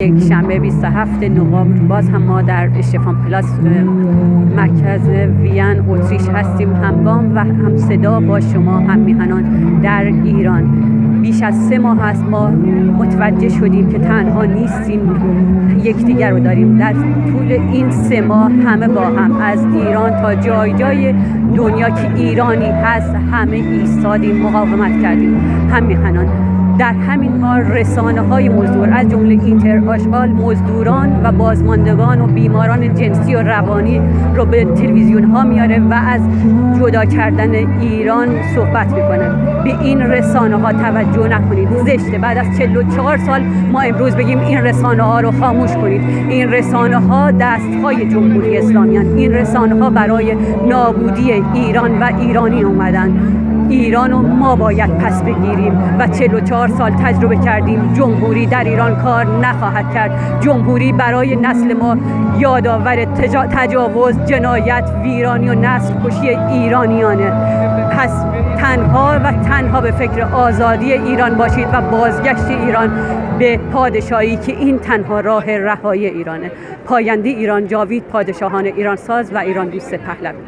یک شنبه 27 نوامبر باز هم ما در اشتفان پلاس مرکز وین اتریش هستیم، همگام و هم صدا با شما هم میهنان در ایران. بیش از 3 ماه است ما متوجه شدیم که تنها نیستیم، یکدیگر رو داریم. در طول این 3 ماه همه با هم، از ایران تا جای جای دنیا که ایرانی هست، همه ایستادیم، مقاومت کردیم هم میهنان. در همین حال رسانه‌های مزدور از جمله اینترنشنال مزدوران و بازماندگان و بیماران جنسی و روانی رو به تلویزیون‌ها میاره و از جدا کردن ایران صحبت میکنه. به این رسانه‌ها توجه نکنید، زشته. بعد از 44 سال ما امروز بگیم این رسانه‌ها رو خاموش کنید. این رسانه‌ها دست‌های جمهوری اسلامی هستند. این رسانه‌ها برای نابودی ایران و ایرانی اومدن. ایران رو ما باید پس بگیریم و 44 سال تجربه کردیم. جمهوری در ایران کار نخواهد کرد. جمهوری برای نسل ما یادآور تجاوز، جنایت، ویرانی و نسل کشی ایرانیانه. پس تنها به فکر آزادی ایران باشید و بازگشت ایران به پادشاهی که این تنها راه رهایی ایرانه. پاینده ایران جاوید، پادشاهان ایران ساز و ایران دوست پهلوی.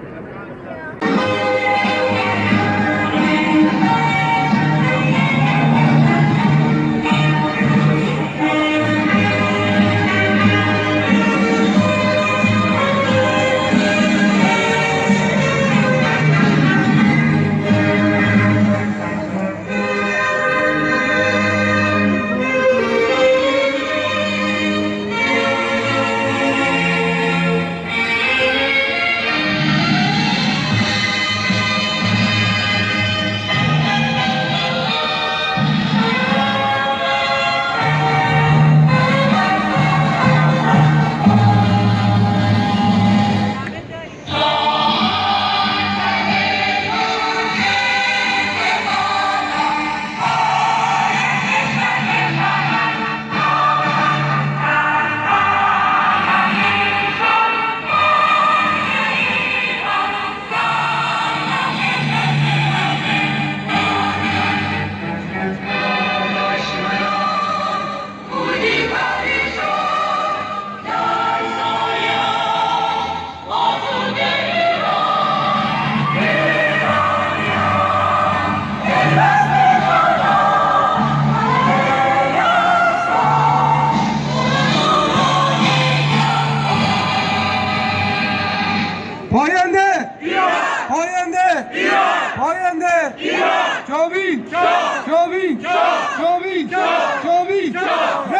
جاوید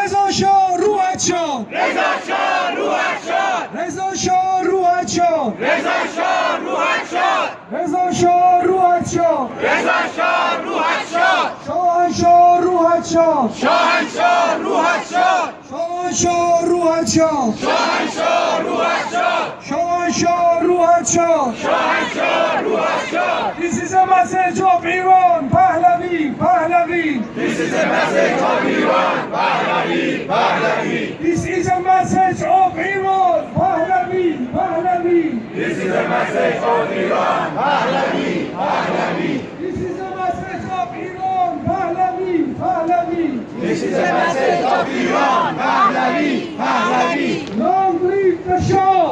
رضا شاه روحت شاد، رضا شاه روحت شاد، رضا شاه روحت شاد، رضا شاه روحت شاد، رضا شاه روحت شاد، رضا شاه روحت شاد، شاهنشاه روحت شاد، شاهنشاه روحت شاد، شاهنشاه روحت شاد، شاهنشاه روحت شاد، شاهنشاه روحت شاد، شاهنشاه روحت شاد. This is a message of Iran, Pahlavi, Pahlavi. This is a message of Iran, Pahlavi, Pahlavi. This is a message of Iran, Pahlavi, Pahlavi. This is a message of Iran, Pahlavi, Pahlavi. This is a message of Iran, Pahlavi, Pahlavi. This is a message of Iran, Pahlavi, Pahlavi. Long live the Shah!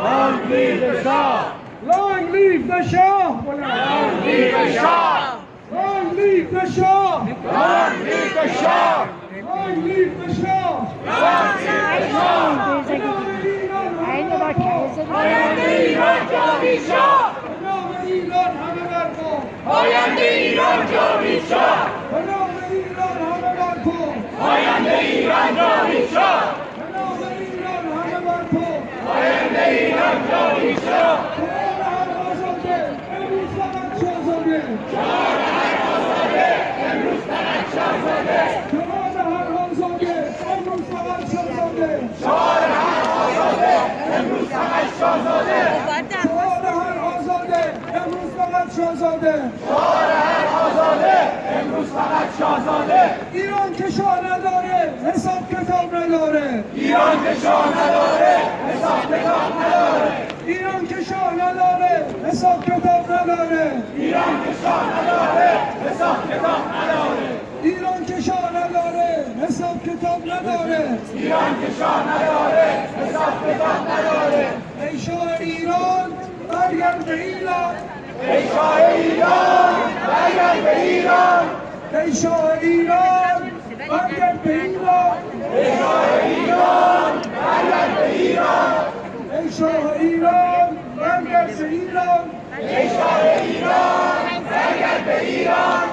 Long live the Shah! Long live the Shah! Long live the Shah! Long live the Shah! Long live the Shah! Long live the Shah! Long live the Shah! aynı bak Payande İran Cavit Şah! Payande İran همه بر کن! Payande İran Cavit Şah! Payande İran همه بر کن! Payande İran Cavit Şah! Payande İran همه بر کن! Payande İran Cavit Şah! امروز فقط شاهزاده شمال هر آزاده امروز فقط شاهزاده شمال هر آزاده امروز فقط شاهزاده شمال هر آزاده امروز فقط شاهزاده شمال هر آزاده امروز فقط شاهزاده ایران که شاه نداره حساب کتاب نداره ایران که شاه نداره حساب کتاب نداره ایران که شاه نداره حساب کتاب نداره ایران که شاه نداره حساب کتاب نداره ایران که شاه نداره حساب حساب کتاب نداره ایران که شاه نداره حساب کتاب نداره ای شاه ایران برگرد به ایران ای شاه ایران برگرد به ایران ای شاه ایران برگرد به ایران ای شاه ایران برگرد به ایران ای شاه ایران برگرد به ایران ای شاه ایران برگرد به ایران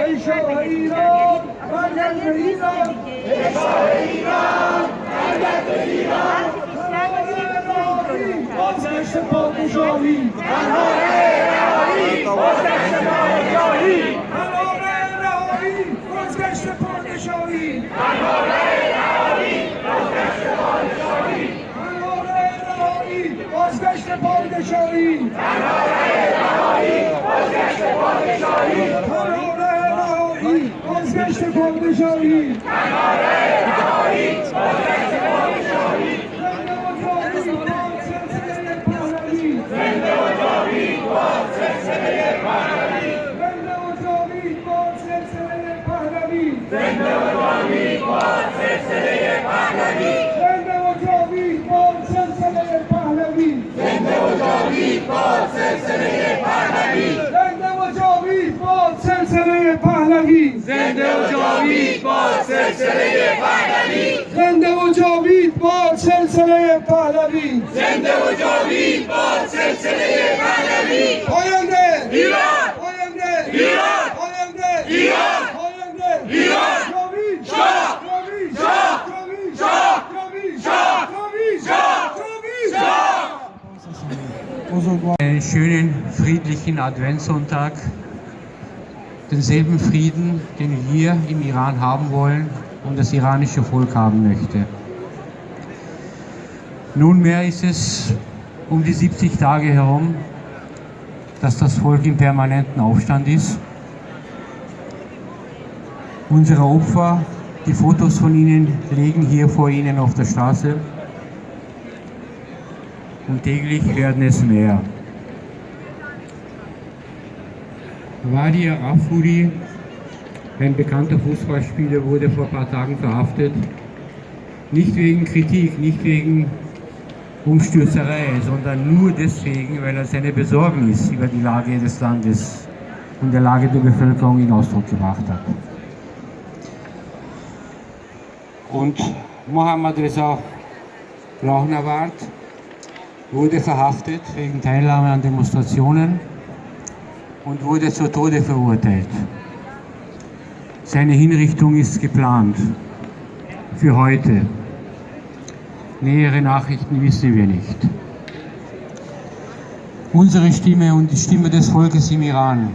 ای شاه ایران برگرد به ایران ای شاه ایران برگرد به ایران بازگشت پادشاهی تنها رهایی بازگشت پادشاهی قرار رهایی بازگشت پادشاهی تنها رهایی بازگشت پادشاهی قرار رهایی بازگشت پادشاهی تنها رهایی بازگشت پادشاهی قرار رهایی بازگشت پادشاهی تنها رهایی بازگشت پادشاهی زنده و جاوید باد سلسله پهلوی زنده و جاوید باد سلسله پهلوی زنده و جاوید باد سلسله پهلوی زنده و جاوید باد سلسله پهلوی زنده و جاوید باد سلسله پهلوی زنده و جاوید باد سلسله پهلوی زنده و جاوید باد سلسله پهلوی زنده و جاوید باد سلسله پهلوی زنده و جاوید باد سلسله پهلوی پاینده ایران پاینده ایران پاینده ایران پاینده ایران جاوید شاه جاوید شاه جاوید شاه جاوید شاه جاوید شاه جاوید شاه Einen schönen friedlichen Adventssonntag, denselben Frieden, den wir hier im Iran haben wollen und das iranische Volk haben möchte. Nunmehr ist es um die 70 Tage herum, dass das Volk im permanenten Aufstand ist. Unsere Opfer, die Fotos von ihnen liegen hier vor Ihnen auf der Straße und täglich werden es mehr. Wadi Arafuri, ein bekannter Fußballspieler, wurde vor ein paar Tagen verhaftet. Nicht wegen Kritik, nicht wegen Umstürzerei, sondern nur deswegen, weil er seine Besorgnis über die Lage des Landes und der Lage der Bevölkerung in Ausdruck gebracht hat. Und Mohammad Reza Rahnavard wurde verhaftet wegen Teilnahme an Demonstrationen und wurde zu Tode verurteilt. Seine Hinrichtung ist geplant für heute. Nähere Nachrichten wissen wir nicht. Unsere Stimme und die Stimme des Volkes im Iran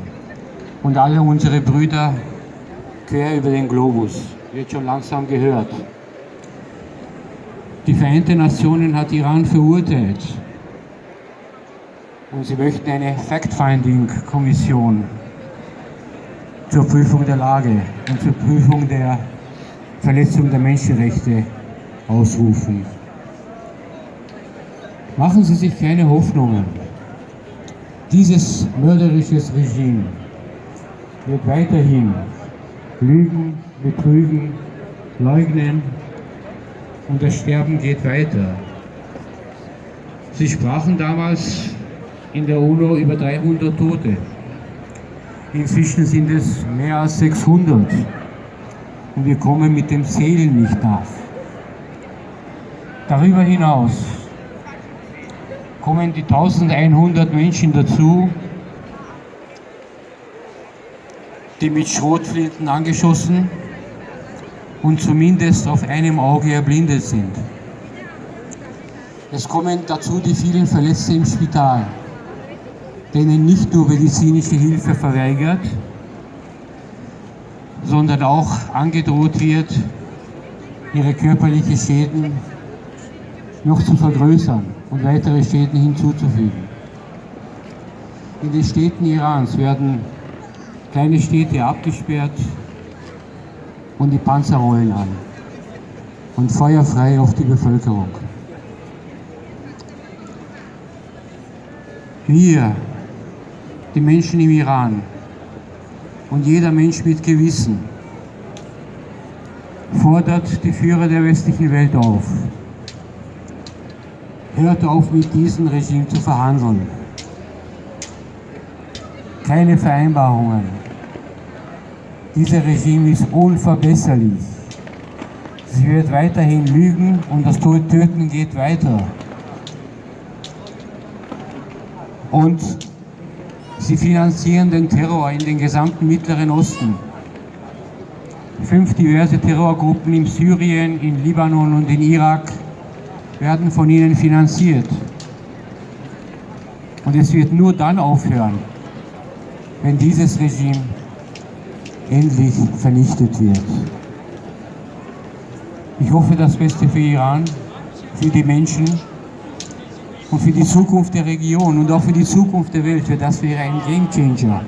und alle unsere Brüder quer über den Globus wird schon langsam gehört. Die Vereinten Nationen hat Iran verurteilt und sie möchten eine Fact-Finding-Kommission zur Prüfung der Lage und zur Prüfung der Verletzung der Menschenrechte ausrufen. Machen Sie sich keine Hoffnungen. Dieses mörderische Regime wird weiterhin lügen, betrügen, leugnen und das Sterben geht weiter. Sie sprachen damals in der UNO über 300 Tote. Inzwischen sind es mehr als 600 und wir kommen mit dem Zählen nicht nach. Darüber hinaus kommen die 1100 Menschen dazu, die mit Schrotflinten angeschossen und zumindest auf einem Auge erblindet sind. Es kommen dazu die vielen Verletzten im Spital, denen nicht nur medizinische Hilfe verweigert, sondern auch angedroht wird, ihre körperlichen Schäden noch zu vergrößern und weitere Schäden hinzuzufügen. In den Städten Irans werden kleine Städte abgesperrt und die Panzer rollen an und feuerfrei auf die Bevölkerung. Wir, die Menschen im Iran und jeder Mensch mit Gewissen, fordert die Führer der westlichen Welt auf. Hört auf, mit diesem Regime zu verhandeln. Keine Vereinbarungen. Dieses Regime ist unverbesserlich. Sie wird weiterhin lügen und das Töten geht weiter. Und sie finanzieren den Terror in den gesamten Mittleren Osten. 5 diverse Terrorgruppen in Syrien, in Libanon und in Irak werden von ihnen finanziert. Und es wird nur dann aufhören, wenn dieses Regime endlich vernichtet wird. Ich hoffe das Beste für Iran, für die Menschen und für die Zukunft der Region und auch für die Zukunft der Welt, für das wäre ein Gamechanger.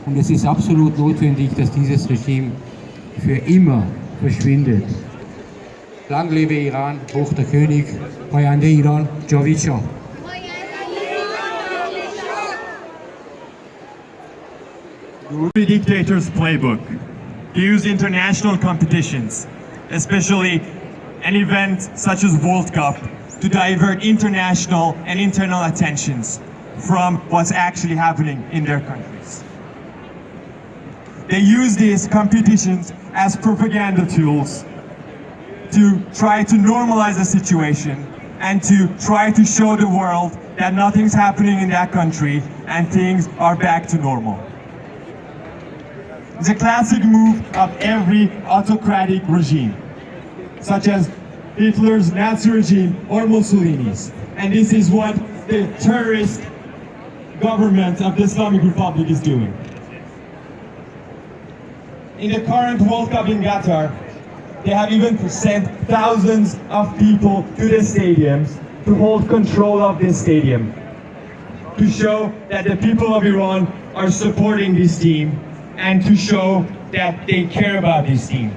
Und es ist absolut notwendig, dass dieses Regime für immer verschwindet. Lang lebe Iran, hoch der König, Payande Iran, Javicha. The dictator's playbook. Use international competitions, especially an event such as World Cup, to divert international and internal attentions from what's actually happening in their countries. They use these competitions as propaganda tools to try to normalize the situation and to try to show the world that nothing's happening in that country and things are back to normal. It's a classic move of every autocratic regime, such as Hitler's Nazi regime or Mussolini's. And this is what the terrorist government of the Islamic Republic is doing. In the current World Cup in Qatar, they have even sent thousands of people to the stadiums to hold control of this stadium, to show that the people of Iran are supporting this team and to show that they care about this team.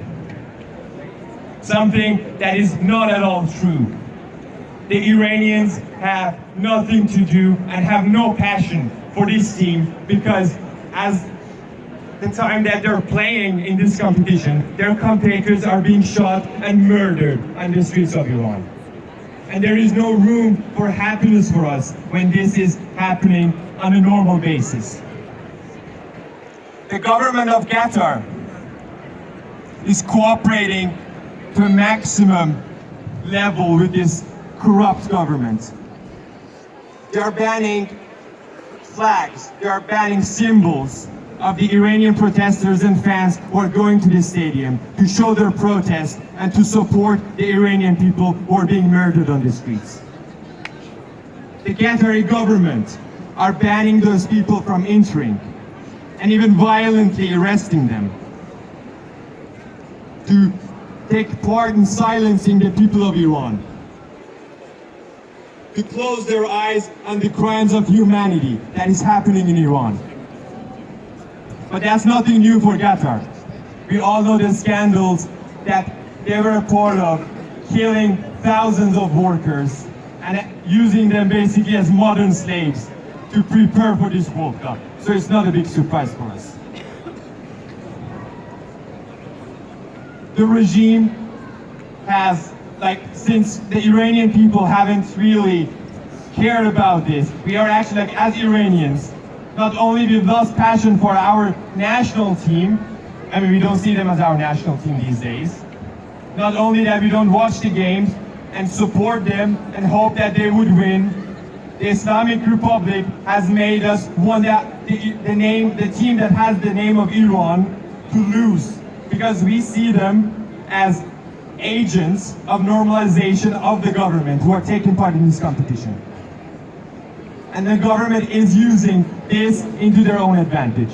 Something that is not at all true. The Iranians have nothing to do and have no passion for this team because as the time that they're playing in this competition, their competitors are being shot and murdered on the streets of Iran. And there is no room for happiness for us when this is happening on a normal basis. The government of Qatar is cooperating to a maximum level with this corrupt government. They are banning flags, they are banning symbols of the Iranian protesters and fans who are going to the stadium to show their protest and to support the Iranian people who are being murdered on the streets. The Qatari government are banning those people from entering and even violently arresting them to take part in silencing the people of Iran, to close their eyes on the crimes of humanity that is happening in Iran. But that's nothing new for Qatar. We all know the scandals that they were a part of, killing thousands of workers and using them basically as modern slaves to prepare for this World Cup. So it's not a big surprise for us. The regime has, since the Iranian people haven't really cared about this, we are actually, as Iranians, not only we've lost passion for our national team, I mean, we don't see them as our national team these days. Not only that we don't watch the games and support them and hope that they would win, the Islamic Republic has made us want the team that has the name of Iran to lose, because we see them as agents of normalization of the government who are taking part in this competition. And the government is using this into their own advantage.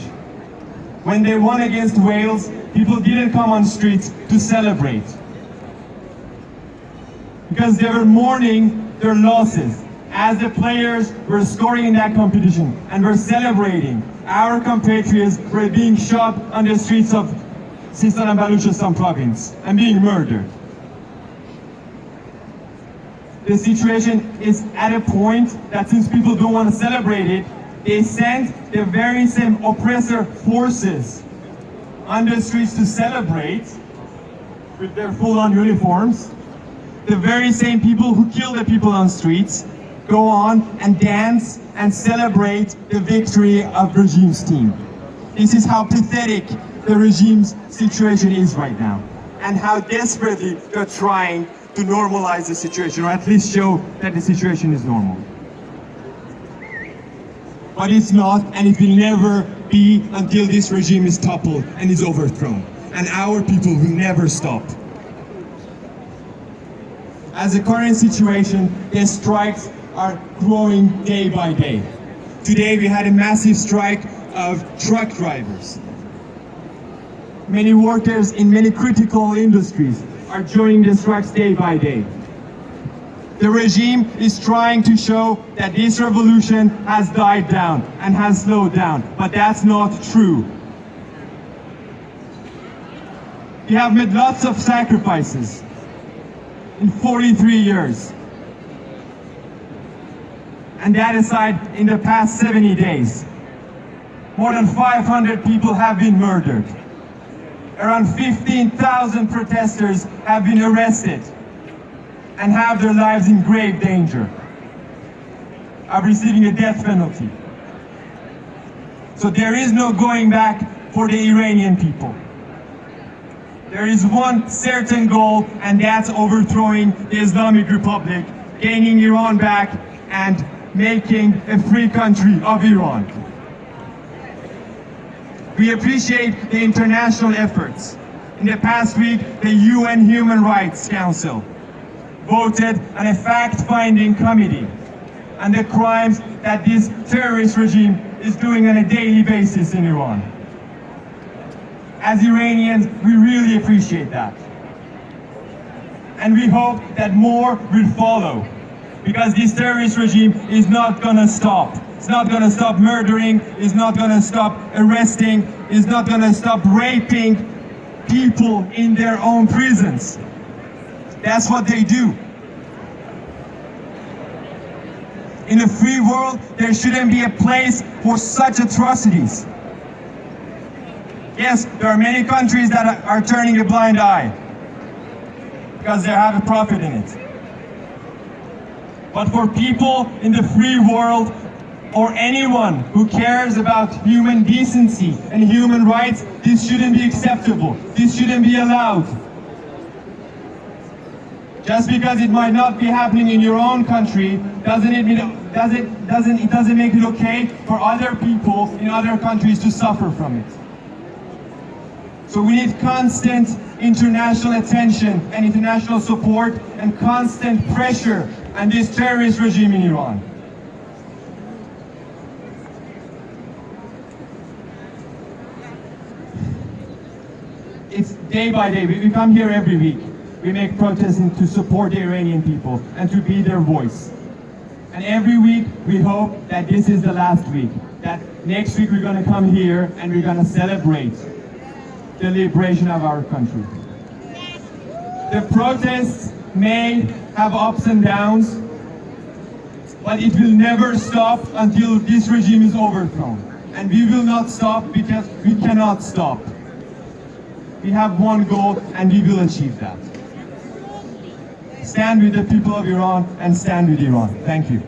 When they won against Wales, people didn't come on streets to celebrate, because they were mourning their losses. As the players were scoring in that competition and were celebrating, our compatriots were being shot on the streets of Sistan and Baluchistan province and being murdered. The situation is at a point that since people don't want to celebrate it, they send the very same oppressor forces on the streets to celebrate with their full-on uniforms, the very same people who kill the people on streets go on and dance and celebrate the victory of regime's team. This is how pathetic the regime's situation is right now, and how desperately they're trying to normalize the situation, or at least show that the situation is normal. But it's not, and it will never be until this regime is toppled and is overthrown. And our people will never stop. As the current situation, the strikes are growing day by day. Today we had a massive strike of truck drivers. Many workers in many critical industries are joining the strikes day by day. The regime is trying to show that this revolution has died down and has slowed down, but that's not true. We have made lots of sacrifices in 43 years. And that aside, in the past 70 days, more than 500 people have been murdered. Around 15,000 protesters have been arrested and have their lives in grave danger of receiving a death penalty. So there is no going back for the Iranian people. There is one certain goal, and that's overthrowing the Islamic Republic, gaining Iran back, and making a free country of Iran. We appreciate the international efforts. In the past week, the UN Human Rights Council voted on a fact-finding committee on the crimes that this terrorist regime is doing on a daily basis in Iran. As Iranians, we really appreciate that. And we hope that more will follow, because this terrorist regime is not gonna stop. It's not gonna stop murdering, it's not gonna stop arresting, it's not gonna stop raping people in their own prisons. That's what they do. In a free world, there shouldn't be a place for such atrocities. Yes, there are many countries that are turning a blind eye because they have a profit in it. But for people in the free world, or anyone who cares about human decency and human rights, this shouldn't be acceptable. This shouldn't be allowed. Just because it might not be happening in your own country, doesn't make it okay for other people in other countries to suffer from it. So we need constant international attention and international support and constant pressure on this terrorist regime in Iran. It's day by day. We come here every week. We make protests to support the Iranian people and to be their voice. And every week we hope that this is the last week, that next week we're going to come here and we're going to celebrate the liberation of our country. The protests may have ups and downs, but it will never stop until this regime is overthrown. And we will not stop because we cannot stop. We have one goal and we will achieve that. Stand with the people of Iran and stand with Iran. Thank you.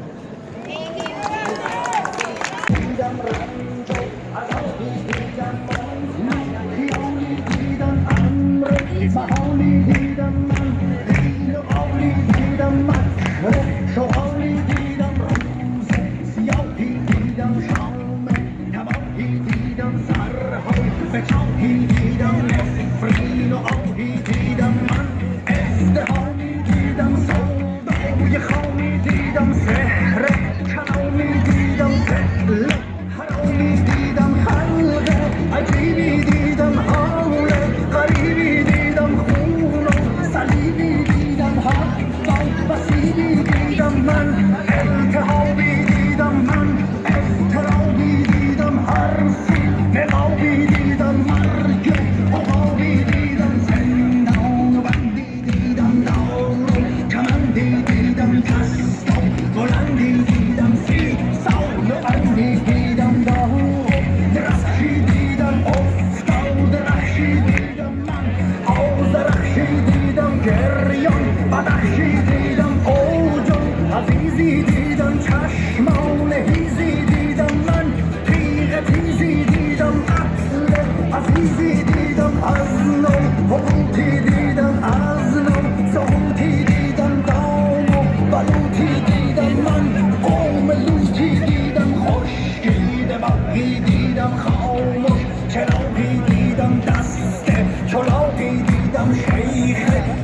She تیزی دیدم چشمان هیزی دیدم من تیغ تیزی دیدم قتل عزیزی دیدم از نو حبوطی دیدم از نو سهوتی دیدم دام و بلوطی دیدم من قوم لوطی دیدم خشکیده بقی دیدم خاموش چراغی دیدم دست چلاقی دیدم شیخ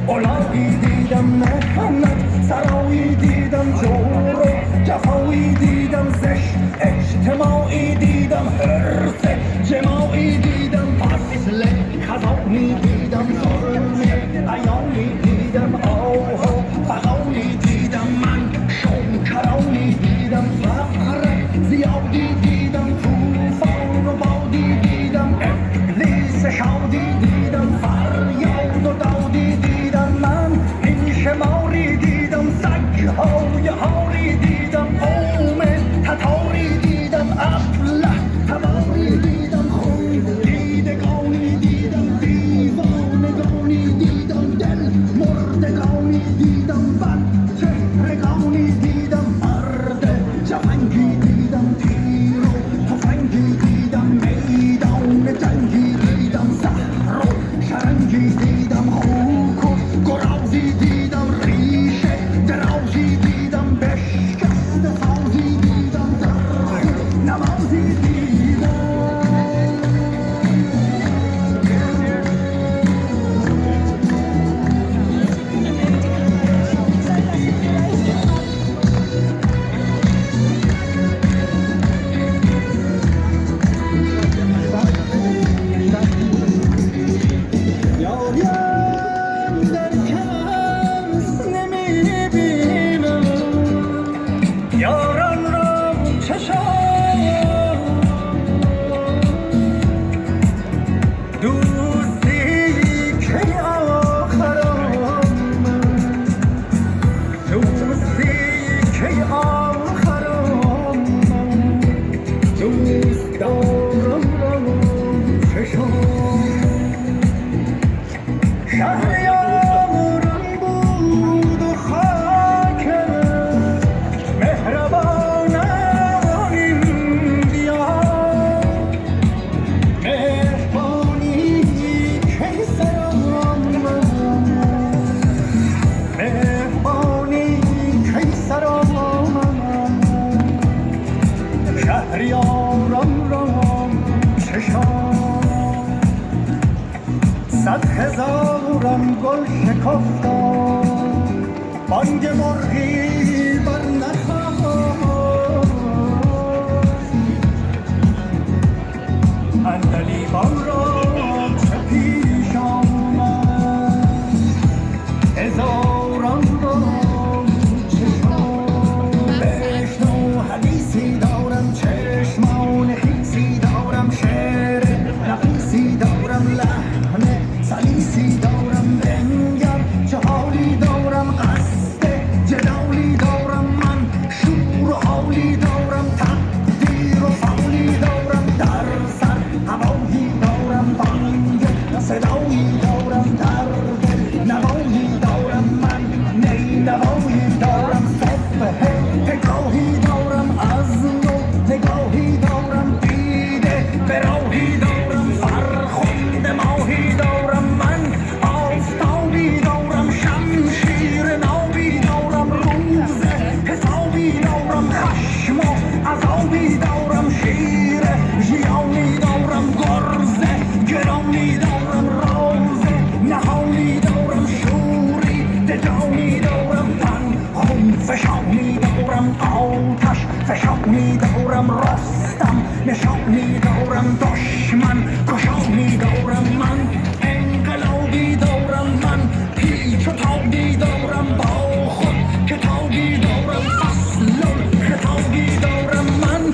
اولاقی دیدم مهنت سرایی دیدم جور و جفایی دیدم زشت اجتماعی دیدم حرص جماعی دیدم فصل خزانی دیدم ظلم عیانی دیدم آه و فغانی دیدم من شوکرانی دیدم فقر زیادی دیدم توفان و بادی دیدم ابلیس شادی دیدم فریاد و دادی دیدم من این شماری دیدم سگهای هاری دیدم قوم تتاری دیدم ابله تباری دیدم خون دیدگانی دیدم دیوانگانی دیدم دل مردگانی دیدم بد چهرگانی دیدم مرد جفنگی دیدم تیر و تفنگی دیدم میدان جنگی دیدم زهر و شرنگی دیدم خوک و گرازی دیدم ریشه درازی دیدم بشکست سازی دیدم در نمازی دیدم یاریم در کس نمیبینم یاران را چشم دوستی که آخرم دوستی که آخرم دوست دارم چشم شهریارم بود و خاک مهربانم این دیار مهربانی کیسرم مهربانی کیسرم شهریارم رام چشم صد هزارم گل شکفتم بانگ مرغی بر نخواست عندلیبان را چه پیش آمد هزاران را چشم بشنو حدیثی دارم چشمان خیسی دارم شعر نفیسی دارم لحن سلیسی دارم بنگر چه حالی دارم قصد جلالی دارم من شور و حالی دارم تقدیر و فعلی دارم در سر هوایی دارم بانگ صدایی دارم درد نوایی دارم من نی نوایی دارم صبح پگاهی دارم از نو نگاهی دارم دیده براهی دارم فرخنده ماهی دارم من آفتابی دارم شمشیر نابی دارم روز حسابی دارم خشم و عذابی دارم شیر ژیانی دارم گرز گرانی دارم راز نهانی دارم شوری دجانی دارم پنهان فشانی دارم آتش فشانی دارم رستم نشانی دارم دشمن کشانی دارم من انقلابی دارم من پیچ و تابی دارم با خود کتابی دارم فصل خطابی دارم من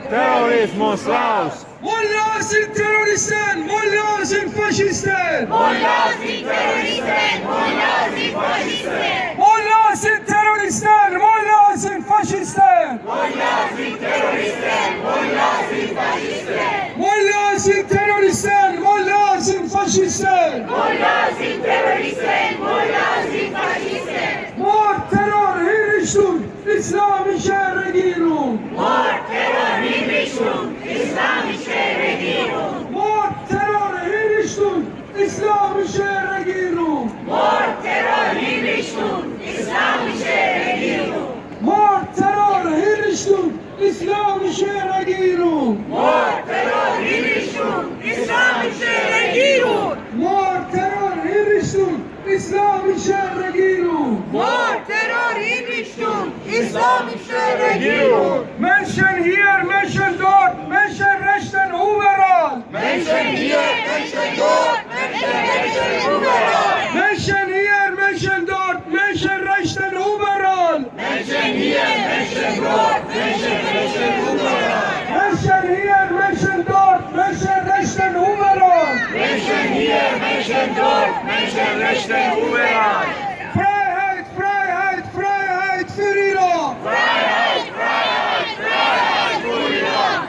Terrorismus raus! Mullah sind Terroristen! Mullah sind Faschisten! Mullah sind Terroristen! Mullah sind Faschisten! Mullah sind Terroristen! Mullah sind Faschisten! Mullah sind Terroristen! Mullah sind Faschisten! Mullah sind Terroristen! Mullah sind Faschisten! Mullah sind Terroristen! Mullah sind Faschisten! Mord, Terror, Hinrichtung, islamische Regierung! Mord, Terror, Hinrichtung, islamische Regierung! Mord, Terror, Hinrichtung, islamische Regierung! Mord, Terror, Hinrichtung, islamische Regierung! Mord, Terror, Hinrichtung, islamische Regierung! Mord, Terror, Hinrichtung, islamische Regierung! Mord, Terror, Hinrichtung, islamische Regierung! Mord, Terror, Hinrichtung, islamische Regierung! Menschen hier, Menschen dort, Menschenrechten überall! Menschen hier, Menschen dort, Menschenrechte überall! Menschen hier, Menschen dort, Menschenrechten überall! Menschen hier, Menschen dort, Menschenrechte überall! Menschen hier, Menschen dort, Menschenrechten überall! Menschen hier, Menschen dort, Menschenrechte überall! Freiheit, Freiheit, Freiheit für Iran! Freiheit, Freiheit, Freiheit für Iran!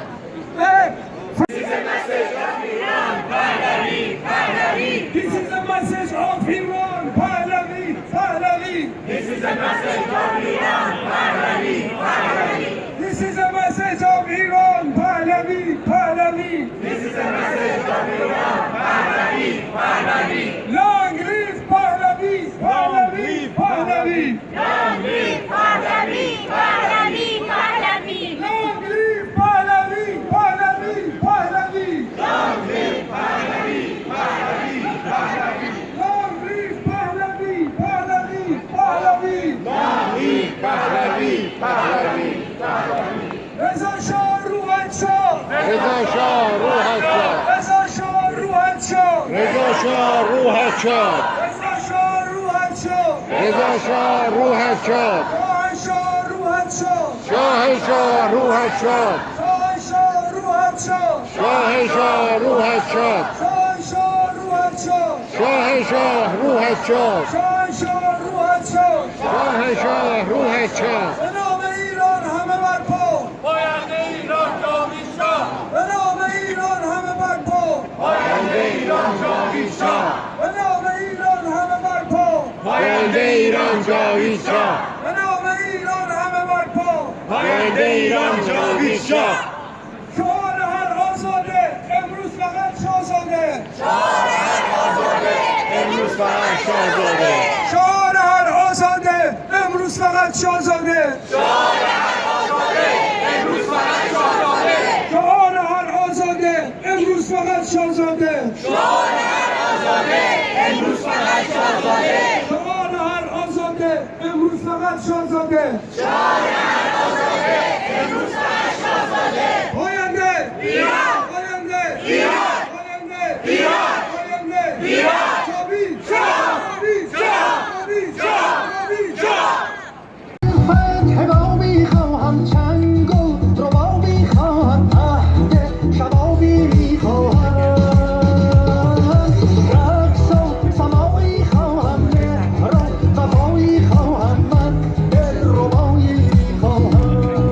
This is a message of Iran, Pahlavi, Pahlavi! This is a message of Iran, Pahlavi, Pahlavi! This is a message of Iran, Pahlavi, Pahlavi! This is a message of Iran, Pahlavi, Pahlavi! This is a message of Iran, Pahlavi, Pahlavi! Long live Pahlavi, Pahlavi, Pahlavi! Long live Pahlavi, Pahlavi, Pahlavi! Long live Pahlavi, Pahlavi, Pahlavi! Long live Pahlavi, Pahlavi, Pahlavi! Long live Pahlavi, Pahlavi, Pahlavi! Long live Pahlavi, Pahlavi, Pahlavi! Reza Shah Ruhat Shah! Reza Shah Ruhat Shah! Reza Shah Ruhat Shah! Reza Shah Ruhat Shah! Reza Shah Ruhat Shah! رضا شاه روحت شاد شاهنشاه روحت شاد شاهنشاه روحت شاد شاهنشاه روحت شاد شاهنشاه روحت شاد شاهنشاه روحت شاد شاهنشاه روحت شاد شاهنشاه روحت شاد شاهنشاه روحت شاد به نام ایران همه برپا پاینده ایران جاوید شاه به نام ایران همه برپا پاینده ایران جاوید شاه به نام ایران همه برپا پاینده ایران جاوید شاه به نام ایران همه برپا پاینده ایران جاوید شاه شعار هر آزاده امروز فقط شاهزاده امروز فقط شاهزاده شعار هر آزاده امروز فقط شاهزاده شعار هر آزاده امروز فقط شاهزاده شعار هر آزاده امروز فقط شاهزاده پاینده پاینده پاینده جاوید فتح با میخواهم چنگ و ربا میخواهم عهد شبابی میخواهم رقص و سماعی خواهم مهر و وفایی خواهم من دلربایی میخواهم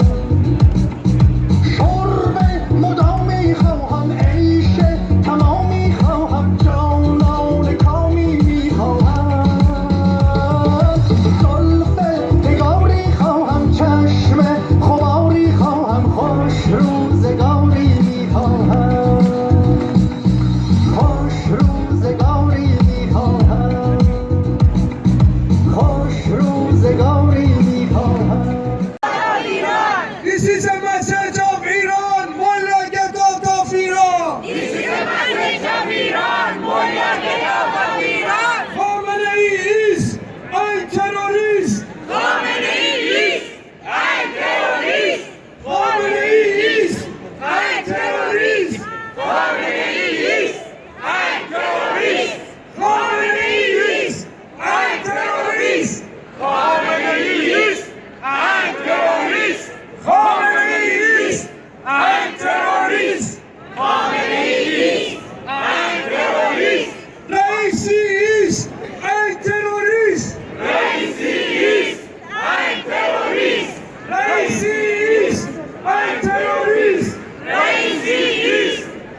شرب مدامی خواهم عیش تمامی خواهم جانان کامی میخواهم زلف نگاری خواهم چشم خماری خواهم خوش روزگاری میخواهم خوش روزگاری میخواهم خوش روزگاری میخواهم This is a message of Iran, Mullah get out of Iran. This is a message of Iran. Mullah, get out of Iran. Khamenei is a terrorist. Khamenei is a terrorist. Khamenei is A terrorist. Khamenei is a terrorist. Khamenei is a terrorist. Khamenei is a terrorist. Khamenei is a terrorist. Khamenei is a terrorist. Raisi is a terrorist. Raisi is a terrorist. Raisi is a terrorist. Raisi is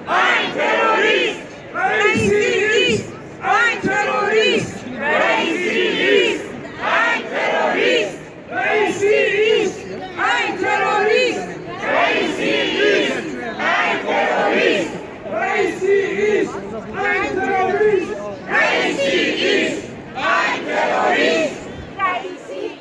a terrorist. Raisi is a terrorist. Raisi is a terrorist. Raisi is a terrorist. Raisi is a terrorist. Raisi is a terrorist. Raisi is a terrorist.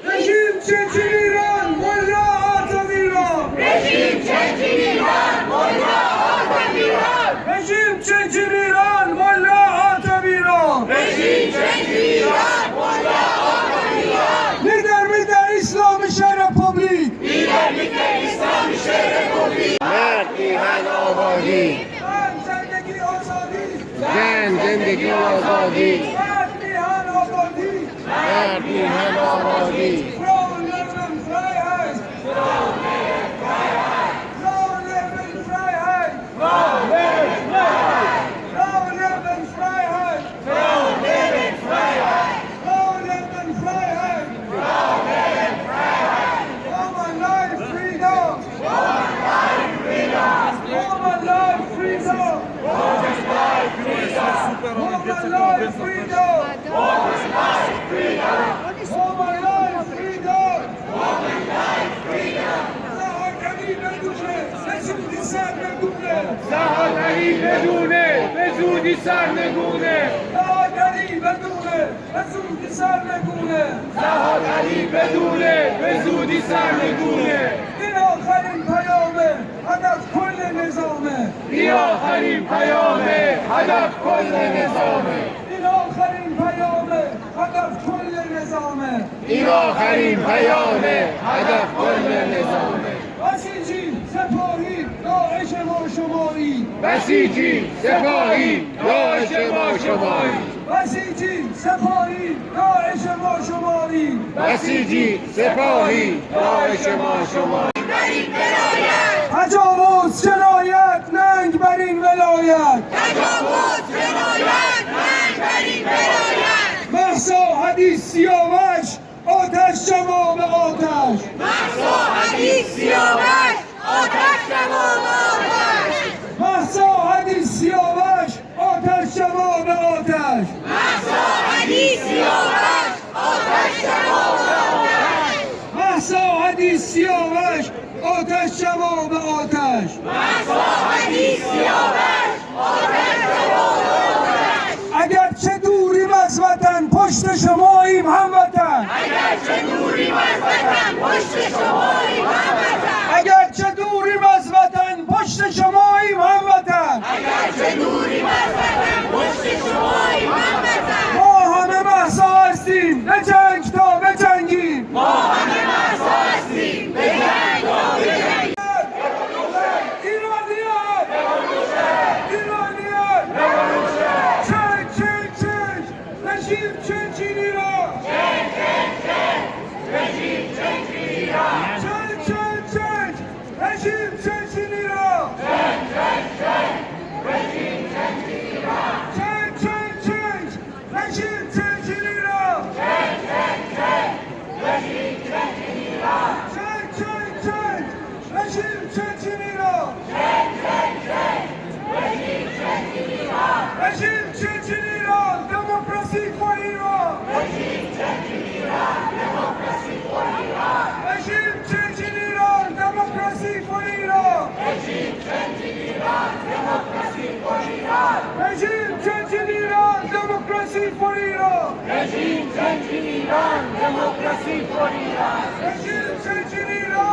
Rejim change in Iran, Mullah out of Iran. Regime change in Iran. Mullah, out of Iran. Rejim change in Iran, Mullah out of Iran. Regime change in Iran. Mullah, out of Iran. Leader with the Islamic Republic. Lider with the Islamic Republic. مرد میهن آبادی من زندگی آزادی. زن زندگی آزادی من میهن آبادی. مرد میهن آبادی Frau Leben Freiheit. Frau Leben Freiheit. Frau Leben Freiheit. Frau Leben Freiheit. Frau Leben Freiheit. Frau Leben Freiheit. Frau Leben Freiheit. Frau Leben Freiheit. Woman life freedom. Woman life freedom. Woman life freedom. Woman life freedom. Woman life freedom. Woman life freedom. Woman life freedom. Woman life freedom. زهاکلی بدونه به زودی سرنگونه. زهاکلی بدونه به زودی سرنگونه. زهاکلی بدونه به زودی سرنگونه. زهاکلی بدونه به زودی سرنگونه. این آخرین پیامه هدف کل نظامه. این آخرین پیامه هدف کل نظامه. این آخرین پیامه هدف کل نظامه. این آخرین پیامه هدف کل نظامه بسیجی سپاهی داعش ما شمایی. بسیجی سپاهی داعش ما شمایی بسیجی سپاهی داعش ما شماری بسیجی سپاهی داعش ما شما تجاوز جنایت ننگ بر این ولایت تجاوز جنایت من بر این ولایت مهسا حدیث سیاوش آتش جواب آتش مهسا حدیث سیاوش آتش جواب آتش مهسا حدیث سیاوش آتش جواب آتش مهسا حدیث سیاوش آتش جواب آتش مهسا حدیث سیاوش آتش جواب آتش مهسا حدیث سیاوش آتش جواب آتش اگرچه دوریم از وطن پشت شماییم هموطن اگرچه دوریم از وطن پشت شماییم هموطن اگرچه دوریم از وطن پشت شماییم هموطن اگرچه دوریم از وطن پشت شماییم هموطن ما همه مهسا هستیم به جنگ تا بجنگیم ما همه مهسا هستیم به جنگ تا بجنگیم ایرانیان ایرانیان چنگ چنگ چنگ رژیم چنچینی را چنگ چنگ چنگ رژیم چنچینی را چنگ چنگ چنگ رژیم چنچینی را چنگ چنگ چنگ رژیم چنچینی را چنگ چنگ چنگ رژیم چنچینی را چنگ چنگ چنگ رژیم چنچینی را چنگ چنگ چنگ رژیم چنچینی را رژیم چنچینی را دموکراسی فور ایران رژیم چنچینی را دموکراسی فور ایران رژیم چنچینی را دموکراسی فور ایران رژیم چنچینی را دموکراسی فور ایران رژیم چنچینی را دموکراسی فور ایران رژیم چنچینی را دموکراسی فور ایران رژیم چنچینی را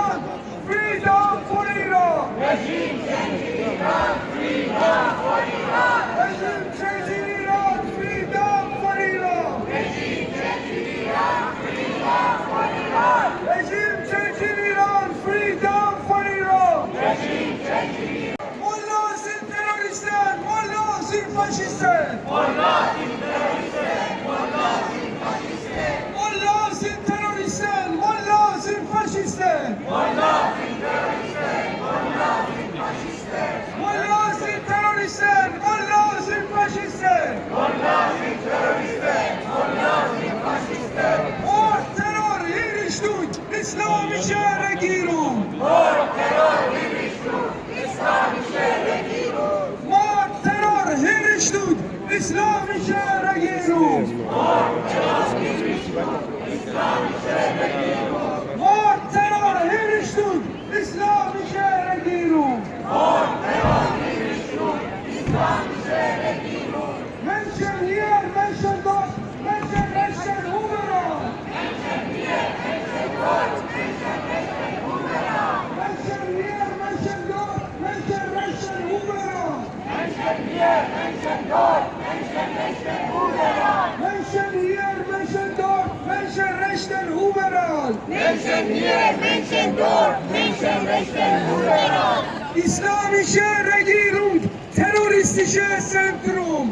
freedom for Iran رژیم چنچینی را freedom for Iran رژیم چنچینی را freedom for Iran رژیم چنچینی را freedom for Iran رژیم چنچینی را freedom for Iran رژیم چنچینی مولا زین تروریستان مولا زین فاشیستان مولا زین تروریستان مولا زین فاشیستان مولا زین تروریستان مولا زین فاشیستان مولا زین تروریستان مولا زین فاشیستان مولا زین تروریستان مولا زین فاشیستان مولا زین تروریستان مولا زین فاشیستان مور terror hier is doet islamische regierung mor terror hier is doet islamische regierung mor terror hier is doet islamische regierung mor terror hier is doet islamische regierung mor terror hier is doet islamische regierung mor terror hier is doet islamische regierung Menschen hier, Menschen dort, Menschen rechten überall. Menschen hier, Menschen dort, Menschen rechten überall. Menschen hier, Menschen dort, Menschen rechten überall. Menschen hier, Menschen dort, Menschen rechten überall. Menschen hier, Menschen dort, Menschen rechten überall. Menschen hier, Menschen dort, Menschen rechten überall. Islamische Regierung, terroristisches Zentrum.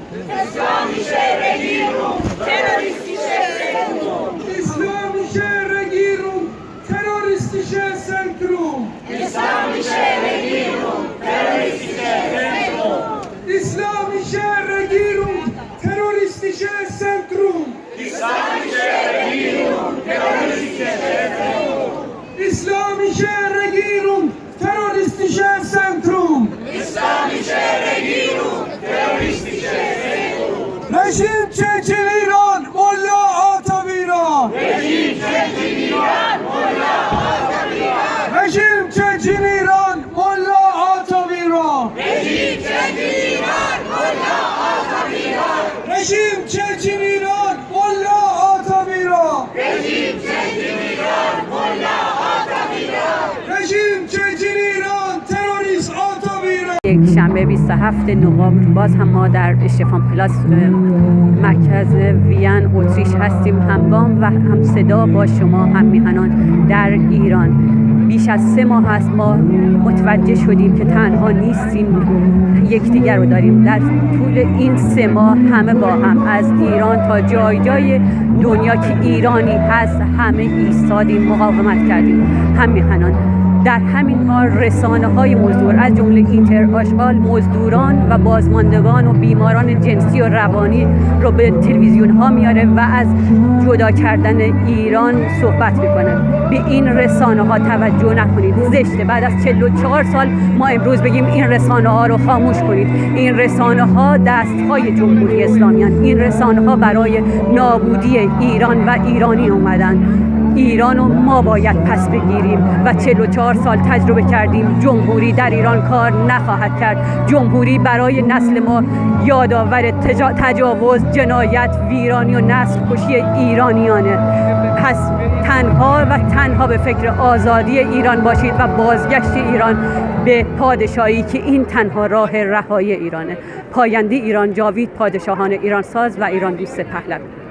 Islamische Regierung, terroristisches Zentrum. Islamische Regierung, terroristisches Zentrum. Islamische Regierung, terroristisches Zentrum. Islamische Regierung, terroristisches Zentrum. Islamische Regierung, terroristisches Zentrum. Islamische Regierung, terroristisches Zentrum. Islamische Regierung, terroristisches Zentrum. Rejim Çeçil İran, Molla Ataviran. Rejim Çeçil İran, Molla Ataviran. Rejim Çeçil İran, Molla Ataviran. Rejim Çeçil İran, Molla Ataviran. Rejim Çeçil İran, Molla Ataviran. Rejim Çeçil İran, Molla Ataviran. Rejim Çeçil İran, terörist Ataviran. یک شنبه 27 نوامبر باز هم ما در اشتفان پلاس مرکز وین اتریش هستیم همگام و هم صدا با شما هم میهنان در ایران. بیش از 3 ماه هست ما متوجه شدیم که تنها نیستیم، یکدیگر رو داریم. در طول این 3 ماه همه با هم، از ایران تا جای جای دنیا که ایرانی هست، همه ایستادیم، مقاومت کردیم. هم میهنان در همین ماه رسانه‌های مزدور از جمله اینترآشغال مزدوران و بازماندگان و بیماران جنسی و روانی رو به تلویزیون‌ها میاره و از جدا کردن ایران صحبت میکنه. به این رسانه‌ها توجه نکنید، زشته. بعد از 44 سال ما امروز بگیم این رسانه‌ها رو خاموش کنید. این رسانه‌ها دست‌های جمهوری اسلامی هستند. این رسانه‌ها برای نابودی ایران و ایرانی اومدن. ایران رو ما باید پس بگیریم و 44 سال تجربه کردیم. جمهوری در ایران کار نخواهد کرد. جمهوری برای نسل ما یادآور تجاوز، جنایت، ویرانی و نسل کشی ایرانیانه. پس تنها به فکر آزادی ایران باشید و بازگشت ایران به پادشاهی که این تنها راه رهایی ایرانه. پاینده ایران جاوید، پادشاهان ایران ساز و ایران دوست پهلوی.